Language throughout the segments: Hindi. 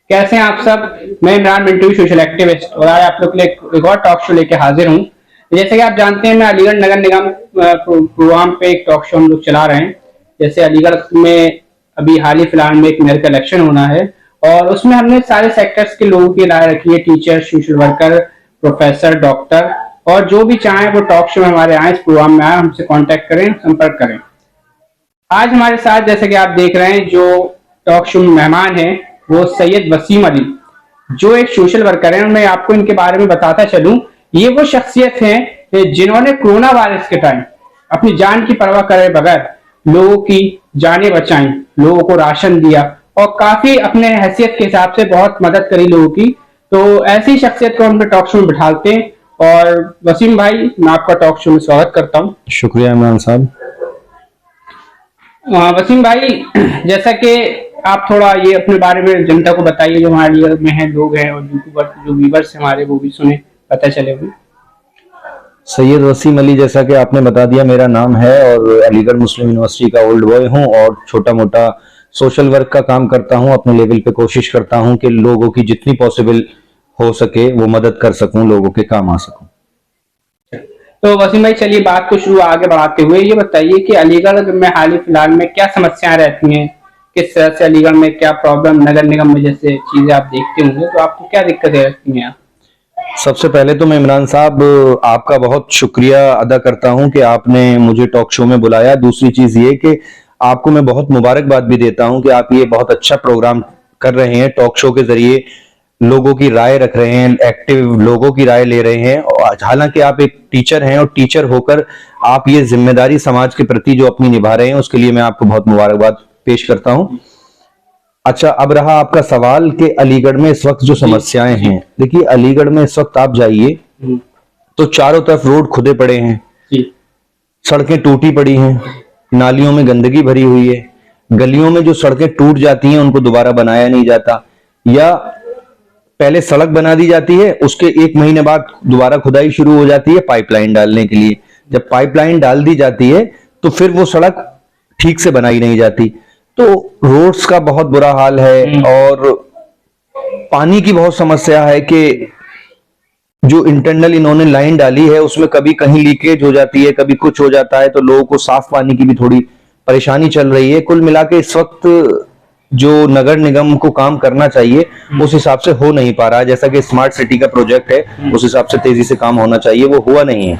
कैसे हैं आप सब। मैं इमरान मिंटू, सोशल एक्टिविस्ट, और आज आप लोग के लिए एक और टॉक शो लेके हाजिर हूँ। जैसे कि आप जानते हैं, मैं अलीगढ़ नगर निगम प्रोग्राम पे एक टॉक शो हम लोग चला रहे हैं। जैसे अलीगढ़ में अभी हाल ही फिलहाल में एक मेयर का इलेक्शन होना है, और उसमें हमने सारे सेक्टर्स के लोगों की राय रखी है। Teacher, social worker, professor, doctor, और जो भी चाहें वो टॉक शो में हमारे आए, इस प्रोग्राम में आए, हमसे कांटेक्ट करें, संपर्क करें। आज हमारे साथ, जैसे कि आप देख रहे हैं, जो टॉक शो में मेहमान हैं वो सैयद वसीम अली, जो एक सोशल वर्कर हैं। मैं आपको इनके बारे में बताता चलूं, ये वो शख्सियत हैं जिन्होंने कोरोना वायरस के टाइम अपनी जान की परवाह करे बगैर लोगों की जानें बचाई, लोगों को राशन दिया, और काफी अपने हैसियत के हिसाब से बहुत मदद करी लोगों की। तो ऐसी शख्सियत को हम टॉक शो में बिठाते हैं। और वसीम भाई, मैं आपका टॉक शो में स्वागत करता हूँ। शुक्रिया इमरान साहब। वसीम भाई, जैसा कि आप थोड़ा ये अपने बारे में जनता को बताइए, जो हमारे लिए में है लोग हैं, और यूट्यूबर जो व्यूवर्स हमारे, वो भी सुने, पता चले भी। सैयद वसीम अली, जैसा कि आपने बता दिया, मेरा नाम है, और अलीगढ़ मुस्लिम यूनिवर्सिटी का ओल्ड बॉय हूं, और छोटा मोटा सोशल वर्क का काम करता हूं। अपने लेवल पे कोशिश करता हूं कि लोगों की जितनी पॉसिबल हो सके वो मदद कर सकूं, लोगों के काम आ सकूं। तो वसीम भाई, चलिए बात को शुरू आगे बढ़ाते हुए ये बताइए कि अलीगढ़ में हाल ही फिलहाल में क्या समस्याएं रहती हैं, किस तरह से अलीगढ़ में क्या प्रॉब्लम, नगर निगम में जैसे चीजें आप देखते होंगे, तो आपको क्या दिक्कतें रहती हैं? सबसे पहले तो मैं इमरान साहब आपका बहुत शुक्रिया अदा करता हूं कि आपने मुझे टॉक शो में बुलाया। दूसरी चीज ये कि आपको मैं बहुत मुबारकबाद भी देता हूं कि आप ये बहुत अच्छा प्रोग्राम कर रहे हैं। टॉक शो के जरिए लोगों की राय रख रहे हैं, एक्टिव लोगों की राय ले रहे हैं। और हालांकि आप एक टीचर हैं, और टीचर होकर आप ये जिम्मेदारी समाज के प्रति जो अपनी निभा रहे हैं, उसके लिए मैं आपको बहुत मुबारकबाद पेश करता हूं। अच्छा, अब रहा आपका सवाल कि अलीगढ़ में इस वक्त जो समस्याएं हैं। देखिए, अलीगढ़ में इस वक्त आप जाइए तो चारों तरफ रोड खुदे पड़े हैं, सड़कें टूटी पड़ी हैं, नालियों में गंदगी भरी हुई है, गलियों में जो सड़कें टूट जाती हैं उनको दोबारा बनाया नहीं जाता, या पहले सड़क बना दी जाती है, उसके एक महीने बाद दोबारा खुदाई शुरू हो जाती है पाइपलाइन डालने के लिए। जब पाइपलाइन डाल दी जाती है तो फिर वो सड़क ठीक से बनाई नहीं जाती। तो रोड्स का बहुत बुरा हाल है, और पानी की बहुत समस्या है कि जो इंटरनल इन्होंने लाइन डाली है उसमें कभी कहीं लीकेज हो जाती है, कभी कुछ हो जाता है, तो लोगों को साफ पानी की भी थोड़ी परेशानी चल रही है। कुल मिला के इस वक्त जो नगर निगम को काम करना चाहिए उस हिसाब से हो नहीं पा रहा है। जैसा कि स्मार्ट सिटी का प्रोजेक्ट है, उस हिसाब से तेजी से काम होना चाहिए, वो हुआ नहीं है।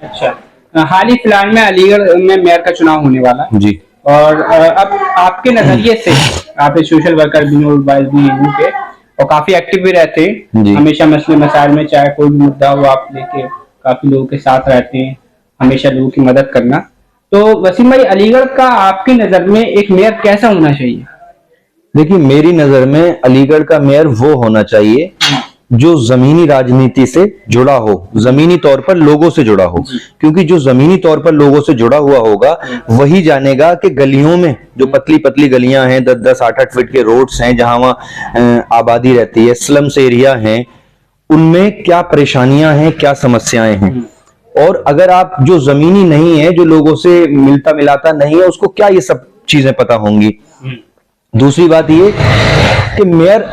अच्छा, हाल ही फिलहाल में अलीगढ़ में मेयर का चुनाव होने वाला है जी, और अब आपके नजरिए से, आप एक सोशल वर्कर भी हैं और काफी एक्टिव भी रहते हैं, हमेशा मसले मसाइल में चाहे कोई भी मुद्दा हो आप लेके काफी लोगों के साथ रहते हैं, हमेशा लोगों की मदद करना। तो वसीम भाई, अलीगढ़ का आपकी नजर में एक मेयर कैसा होना चाहिए? देखिए, मेरी नजर में अलीगढ़ का मेयर वो होना चाहिए जो जमीनी राजनीति से जुड़ा हो, जमीनी तौर पर लोगों से जुड़ा हो। क्योंकि जो जमीनी तौर पर लोगों से जुड़ा हुआ होगा वही जानेगा कि गलियों में जो पतली पतली गलियां हैं, 10-10, 8-8 फीट के रोड्स हैं, जहां वहां आबादी रहती है, स्लम्स एरिया हैं, उनमें क्या परेशानियां हैं, क्या समस्याएं हैं। और अगर आप जो जमीनी नहीं है, जो लोगों से मिलता मिलाता नहीं है, उसको क्या ये सब चीजें पता होंगी। दूसरी बात ये कि मेयर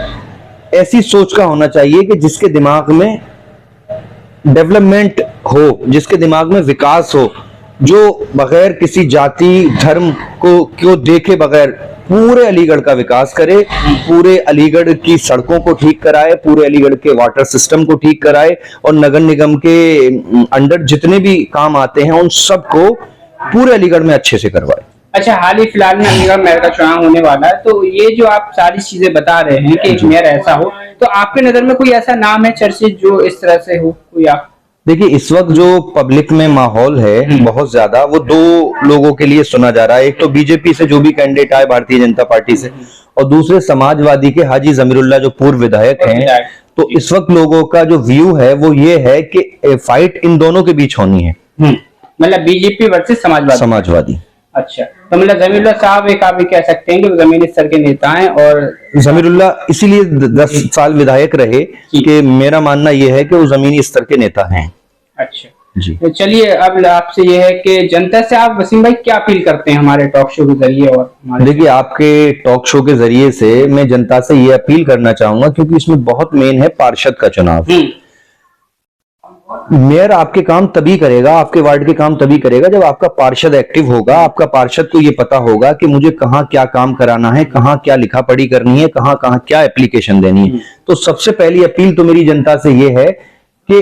ऐसी सोच का होना चाहिए कि जिसके दिमाग में डेवलपमेंट हो, जिसके दिमाग में विकास हो, जो बगैर किसी जाति धर्म को देखे बगैर पूरे अलीगढ़ का विकास करे, पूरे अलीगढ़ की सड़कों को ठीक कराए, पूरे अलीगढ़ के वाटर सिस्टम को ठीक कराए, और नगर निगम के अंडर जितने भी काम आते हैं उन सबको पूरे अलीगढ़ में अच्छे से करवाए। अच्छा, हाल ही फिलहाल में अलीगढ़ मेयर का चुनाव होने वाला है, तो ये जो आप सारी चीजें बता रहे हैं कि एक मेयर ऐसा हो, तो आपके नजर में कोई ऐसा नाम है चर्चित जो इस तरह से हो कोई? आप देखिए, इस वक्त जो पब्लिक में माहौल है बहुत ज्यादा, वो दो लोगों के लिए सुना जा रहा है। एक तो बीजेपी से जो भी कैंडिडेट आए, भारतीय जनता पार्टी से, और दूसरे समाजवादी के हाजी जमीरुल्लाह जो पूर्व विधायक हैं। तो इस वक्त लोगों का जो व्यू है वो ये है कि फाइट इन दोनों के बीच होनी है, मतलब बीजेपी वर्सेस समाजवादी। अच्छा, तो मतलब जमीरुल्लाह साहब एक आप कह सकते हैं कि वो जमीनी स्तर के नेता हैं, और जमीरुल्लाह इसीलिए 10 साल विधायक रहे कि मेरा मानना यह है कि वो जमीनी स्तर के नेता हैं। अच्छा, जी। तो चलिए अब आपसे ये है कि जनता से आप वसीम भाई क्या अपील करते हैं हमारे टॉक शो के जरिए और हमारे देखिए, आपके टॉक शो के जरिए से मैं जनता से ये अपील करना चाहूंगा, क्योंकि इसमें बहुत मेन है पार्षद का चुनाव। मेयर आपके काम तभी करेगा, आपके वार्ड के काम तभी करेगा जब आपका पार्षद एक्टिव होगा, आपका पार्षद को ये पता होगा कि मुझे कहाँ क्या काम कराना है, कहाँ क्या लिखा पढ़ी करनी है, कहाँ कहाँ क्या एप्लीकेशन देनी है। तो सबसे पहली अपील तो मेरी जनता से ये है कि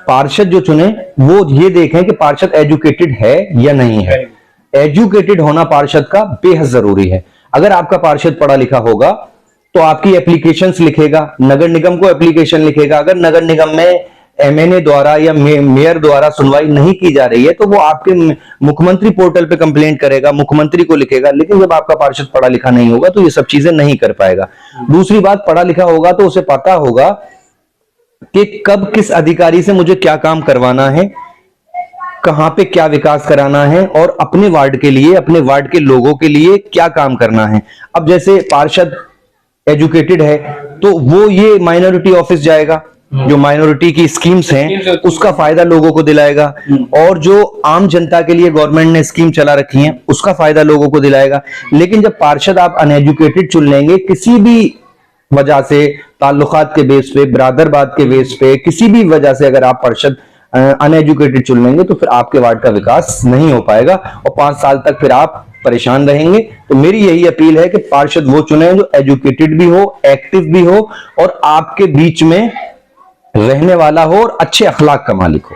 पार्षद जो चुने वो ये देखें कि पार्षद एजुकेटेड है या नहीं है। एजुकेटेड होना पार्षद का बेहद जरूरी है। अगर आपका पार्षद पढ़ा लिखा होगा तो आपकी एप्लीकेशंस लिखेगा, नगर निगम को एप्लीकेशन लिखेगा। अगर नगर निगम में एमएनए द्वारा या मेयर द्वारा सुनवाई नहीं की जा रही है तो वो आपके मुख्यमंत्री पोर्टल पे कंप्लेंट करेगा, मुख्यमंत्री को लिखेगा। लेकिन जब आपका पार्षद पढ़ा लिखा नहीं होगा तो ये सब चीजें नहीं कर पाएगा। दूसरी बात, पढ़ा लिखा होगा तो उसे पता होगा कि कब किस अधिकारी से मुझे क्या काम करवाना है, कहां पे क्या विकास कराना है और अपने वार्ड के लिए, अपने वार्ड के लोगों के लिए क्या काम करना है। अब जैसे पार्षद एजुकेटेड है तो वो ये माइनॉरिटी ऑफिस जाएगा, जो माइनॉरिटी की स्कीम्स हैं उसका फायदा लोगों को दिलाएगा, और जो आम जनता के लिए गवर्नमेंट ने स्कीम चला रखी है उसका फायदा लोगों को दिलाएगा। लेकिन जब पार्षद आप अनएजुकेटेड चुन लेंगे, किसी भी वजह से, ताल्लुकात के बेस पे, ब्रादरबाद के बेस पे, किसी भी वजह से अगर आप पार्षद अनएजुकेटेड चुन लेंगे तो फिर आपके वार्ड का विकास नहीं हो पाएगा और 5 साल तक फिर आप परेशान रहेंगे। तो मेरी यही अपील है कि पार्षद वो चुने जो एजुकेटेड भी हो, एक्टिव भी हो और आपके बीच में रहने वाला हो और अच्छे अखलाक का मालिक हो।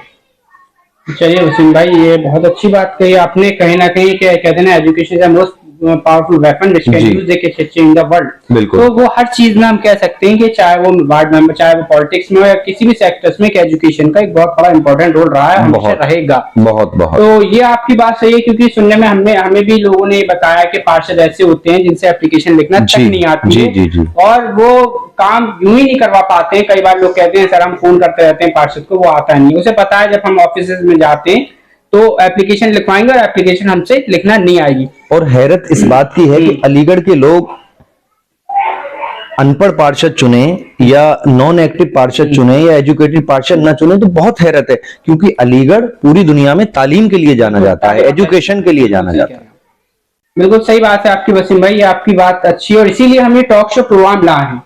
चलिए वसीम भाई, ये बहुत अच्छी बात कही आपने। कहीं ना कहीं कहते हैं ना, education is the most powerful weapon which can use they change the world. तो वो हर चीज में हम कह सकते हैं कि चाहे वो वार्ड मेंबर, चाहे वो पॉलिटिक्स में हो या किसी भी सेक्टर्स में, एजुकेशन का एक बहुत बड़ा इंपॉर्टेंट रोल रहा है, हमेशा रहेगा। बहुत बहुत। तो ये आपकी बात सही है, क्योंकि सुनने में हमें भी लोगों ने बताया कि पार्षद ऐसे होते हैं जिनसे एप्लीकेशन लिखना तक नहीं आती है और वो काम यूं ही नहीं करवा पाते हैं। कई बार लोग कहते हैं सर हम फोन करते रहते हैं पार्षद को, वो आता नहीं। उसे पता है जब हम ऑफिस में जाते हैं तो एप्लीकेशन लिखवाएंगे और एप्लीकेशन हमसे लिखना नहीं आएगी। और हैरत इस बात की है कि अलीगढ़ के लोग अनपढ़ पार्षद चुने या नॉन एक्टिव पार्षद चुने या एजुकेटेड पार्षद ना चुने तो बहुत हैरत है, क्योंकि अलीगढ़ पूरी दुनिया में तालीम के लिए जाना जाता है, एजुकेशन के लिए जाना जाता है। बिल्कुल सही बात है आपकी वसीम भाई, आपकी बात अच्छी है और इसीलिए हम ये टॉक शो प्रोग्राम लाए हैं।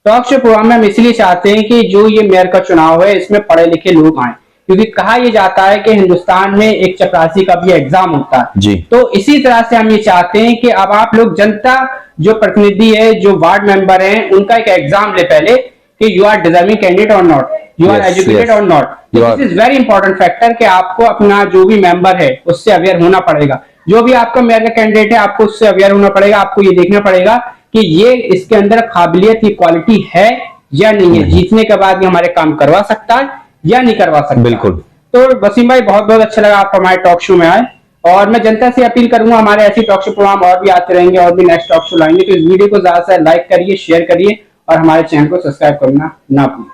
टॉक शो प्रोग्राम में हम इसलिए चाहते हैं कि जो ये मेयर का चुनाव है इसमें पढ़े लिखे लोग आए, क्योंकि कहा यह जाता है कि हिंदुस्तान में एक चपरासी का भी एग्जाम होता है जी। तो इसी तरह से हम ये चाहते हैं कि अब आप लोग, जनता जो प्रतिनिधि है, जो वार्ड मेंबर हैं, उनका एक एग्जाम ले पहले कि यू आर डिजर्विंग कैंडिडेट और नॉट, यू आर एजुकेटेड और not. This is very important factor कि आपको अपना जो भी मेंबर है उससे अवेयर होना पड़ेगा। जो भी आपका मेयर का कैंडिडेट है आपको उससे अवेयर होना पड़ेगा। आपको ये देखना पड़ेगा कि ये इसके अंदर काबिलियत, ये क्वालिटी है या नहीं है। जीतने के बाद ये हमारे काम करवा सकता है या नहीं करवा सकता। बिल्कुल। तो वसीम भाई बहुत बहुत अच्छा लगा आप हमारे टॉक शो में आए और मैं जनता से अपील करूंगा हमारे ऐसे टॉक शो प्रोग्राम और भी आते रहेंगे और भी नेक्स्ट टॉक शो लाएंगे। तो इस वीडियो को ज्यादा से लाइक करिए, शेयर करिए और हमारे चैनल को सब्सक्राइब करना ना भूलिए।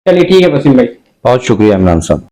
चलिए ठीक है वसीम भाई, बहुत शुक्रिया इमरान साहब।